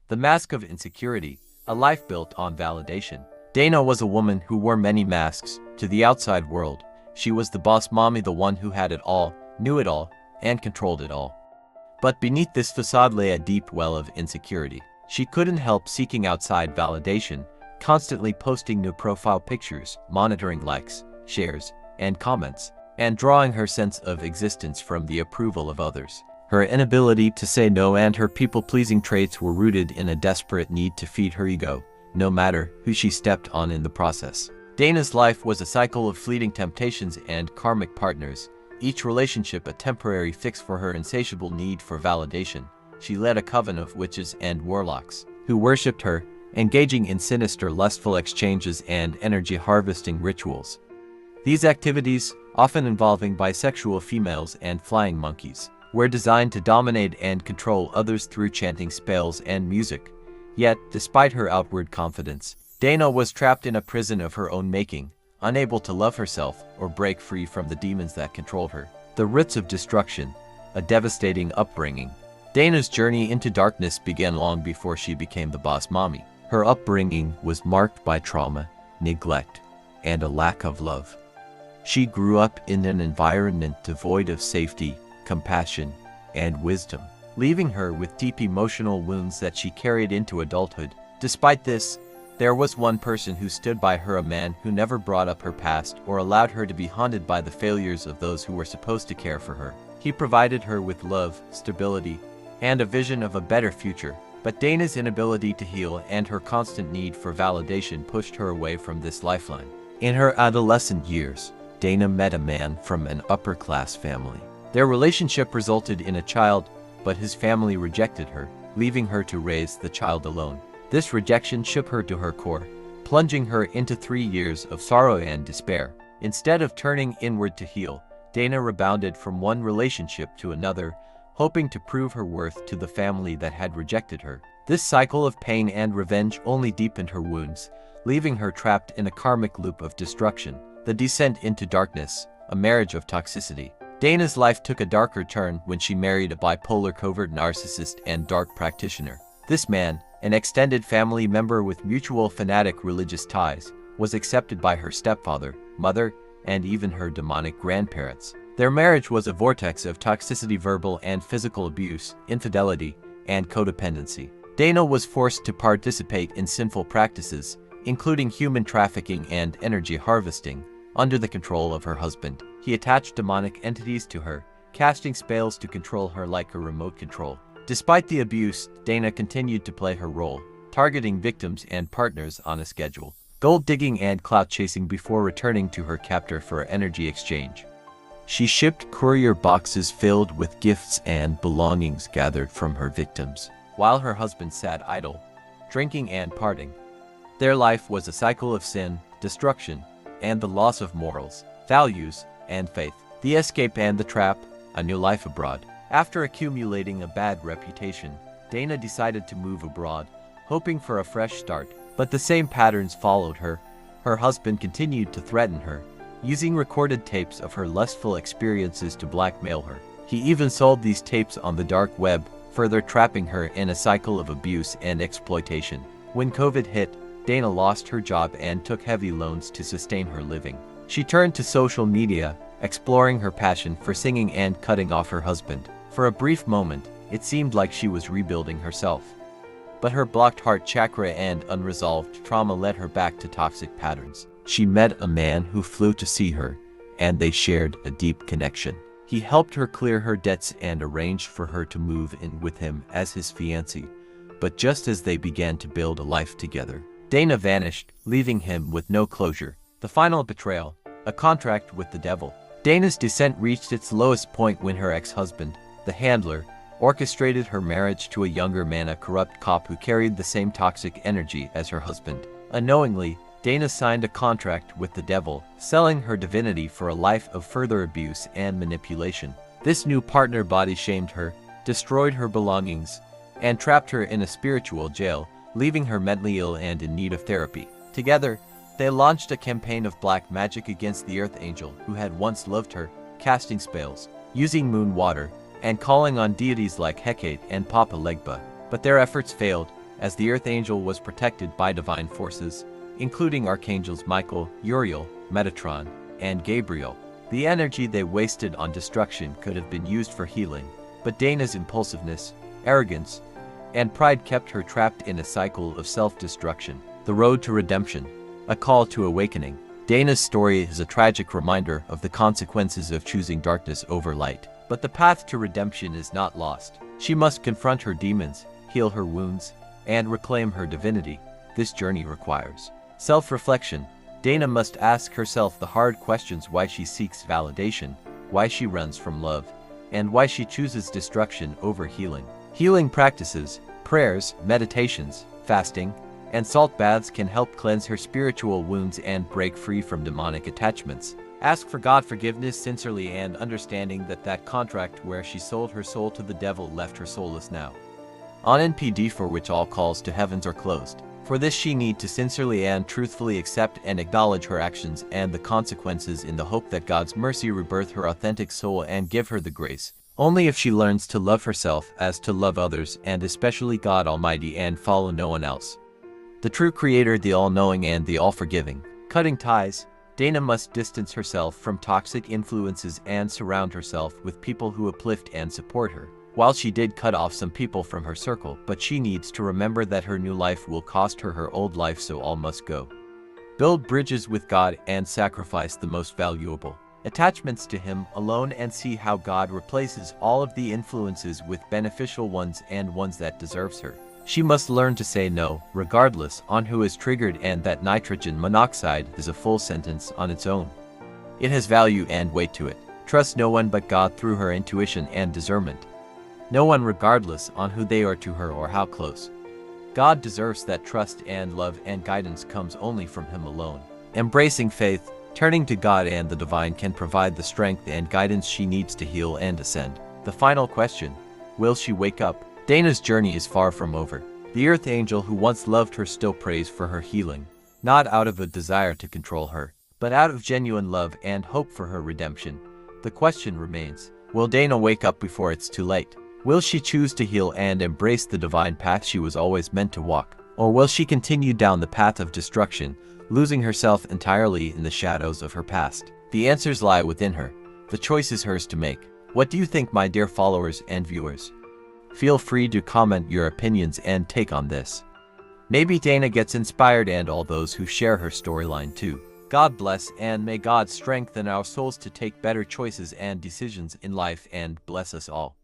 The Mask of Insecurity, a life built on validation. Dana was a woman who wore many masks. To the outside world, she was the boss mommy, the one who had it all, knew it all, and controlled it all. But beneath this facade lay a deep well of insecurity. She couldn't help seeking outside validation, constantly posting new profile pictures, monitoring likes, shares, and comments, and drawing her sense of existence from the approval of others. Her inability to say no and her people-pleasing traits were rooted in a desperate need to feed her ego, no matter who she stepped on in the process. Dana's life was a cycle of fleeting temptations and karmic partners, each relationship a temporary fix for her insatiable need for validation. She led a coven of witches and warlocks, who worshipped her, engaging in sinister lustful exchanges and energy-harvesting rituals. These activities, often involving bisexual females and flying monkeys, were designed to dominate and control others through chanting spells and music. Yet, despite her outward confidence, Dana was trapped in a prison of her own making, unable to love herself or break free from the demons that controlled her. The Roots of Destruction, a devastating upbringing. Dana's journey into darkness began long before she became the boss mommy. Her upbringing was marked by trauma, neglect, and a lack of love. She grew up in an environment devoid of safety, compassion, and wisdom, leaving her with deep emotional wounds that she carried into adulthood. Despite this, there was one person who stood by her, a man who never brought up her past or allowed her to be haunted by the failures of those who were supposed to care for her. He provided her with love, stability, and a vision of a better future. But Dana's inability to heal and her constant need for validation pushed her away from this lifeline. In her adolescent years, Dana met a man from an upper-class family. Their relationship resulted in a child, but his family rejected her, leaving her to raise the child alone. This rejection shook her to her core, plunging her into 3 years of sorrow and despair. Instead of turning inward to heal, Dana rebounded from one relationship to another, hoping to prove her worth to the family that had rejected her. This cycle of pain and revenge only deepened her wounds, leaving her trapped in a karmic loop of destruction. The descent into darkness, a marriage of toxicity. Dana's life took a darker turn when she married a bipolar covert narcissist and dark practitioner. This man, an extended family member with mutual fanatic religious ties, was accepted by her stepfather, mother, and even her demonic grandparents. Their marriage was a vortex of toxicity, verbal and physical abuse, infidelity, and codependency. Dana was forced to participate in sinful practices, including human trafficking and energy harvesting, under the control of her husband. He attached demonic entities to her, casting spells to control her like a remote control. Despite the abuse, Dana continued to play her role, targeting victims and partners on a schedule, gold digging and clout chasing before returning to her captor for energy exchange. She shipped courier boxes filled with gifts and belongings gathered from her victims, while her husband sat idle, drinking and partying. Their life was a cycle of sin, destruction, and the loss of morals, values, and faith. The escape and the trap, a new life abroad. After accumulating a bad reputation, Dana decided to move abroad, hoping for a fresh start. But the same patterns followed her. Her husband continued to threaten her, using recorded tapes of her lustful experiences to blackmail her. He even sold these tapes on the dark web, further trapping her in a cycle of abuse and exploitation. When COVID hit, Dana lost her job and took heavy loans to sustain her living. She turned to social media, exploring her passion for singing and cutting off her husband. For a brief moment, it seemed like she was rebuilding herself. But her blocked heart chakra and unresolved trauma led her back to toxic patterns. She met a man who flew to see her, and they shared a deep connection. He helped her clear her debts and arranged for her to move in with him as his fiancée. But just as they began to build a life together, Dana vanished, leaving him with no closure. The final betrayal, a contract with the devil. Dana's descent reached its lowest point when her ex-husband, the handler, orchestrated her marriage to a younger man, a corrupt cop who carried the same toxic energy as her husband. Unknowingly, Dana signed a contract with the devil, selling her divinity for a life of further abuse and manipulation. This new partner body-shamed her, destroyed her belongings, and trapped her in a spiritual jail, leaving her mentally ill and in need of therapy. Together, they launched a campaign of black magic against the Earth Angel who had once loved her, casting spells, using moon water, and calling on deities like Hecate and Papa Legba. But their efforts failed. as the Earth Angel was protected by divine forces, including Archangels Michael, Uriel, Metatron, and Gabriel. The energy they wasted on destruction could have been used for healing, but Dana's impulsiveness, arrogance, and pride kept her trapped in a cycle of self-destruction. The road to redemption, a call to awakening. Dana's story is a tragic reminder of the consequences of choosing darkness over light. But the path to redemption is not lost. She must confront her demons, heal her wounds, and reclaim her divinity. This journey requires self-reflection. Dana must ask herself the hard questions: why she seeks validation, why she runs from love, and why she chooses destruction over healing. Healing practices, prayers, meditations, fasting, and salt baths can help cleanse her spiritual wounds and break free from demonic attachments. Ask for God forgiveness sincerely and understanding that contract where she sold her soul to the devil left her soulless now. On NPD, for which all calls to heavens are closed. For this she need to sincerely and truthfully accept and acknowledge her actions and the consequences in the hope that God's mercy rebirth her authentic soul and give her the grace. Only if she learns to love herself as to love others, and especially God Almighty, and follow no one else. The true Creator, the all-knowing and the all-forgiving. Cutting ties. Dana must distance herself from toxic influences and surround herself with people who uplift and support her. While she did cut off some people from her circle, but she needs to remember that her new life will cost her her old life, so all must go. Build bridges with God and sacrifice the most valuable attachments to Him alone, and see how God replaces all of the influences with beneficial ones and ones that deserves her. She must learn to say no, regardless on who is triggered, and that nitrogen monoxide is a full sentence on its own. It has value and weight to it. Trust no one but God through her intuition and discernment. No one regardless on who they are to her or how close. God deserves that trust, and love and guidance comes only from Him alone. Embracing faith, turning to God and the divine can provide the strength and guidance she needs to heal and ascend. The final question: will she wake up? Dana's journey is far from over. The Earth Angel who once loved her still prays for her healing, not out of a desire to control her, but out of genuine love and hope for her redemption. The question remains: will Dana wake up before it's too late? Will she choose to heal and embrace the divine path she was always meant to walk? Or will she continue down the path of destruction, losing herself entirely in the shadows of her past? The answers lie within her. The choice is hers to make. What do you think, my dear followers and viewers? Feel free to comment your opinions and take on this. Maybe Dana gets inspired, and all those who share her storyline too. God bless, and may God strengthen our souls to take better choices and decisions in life, and bless us all.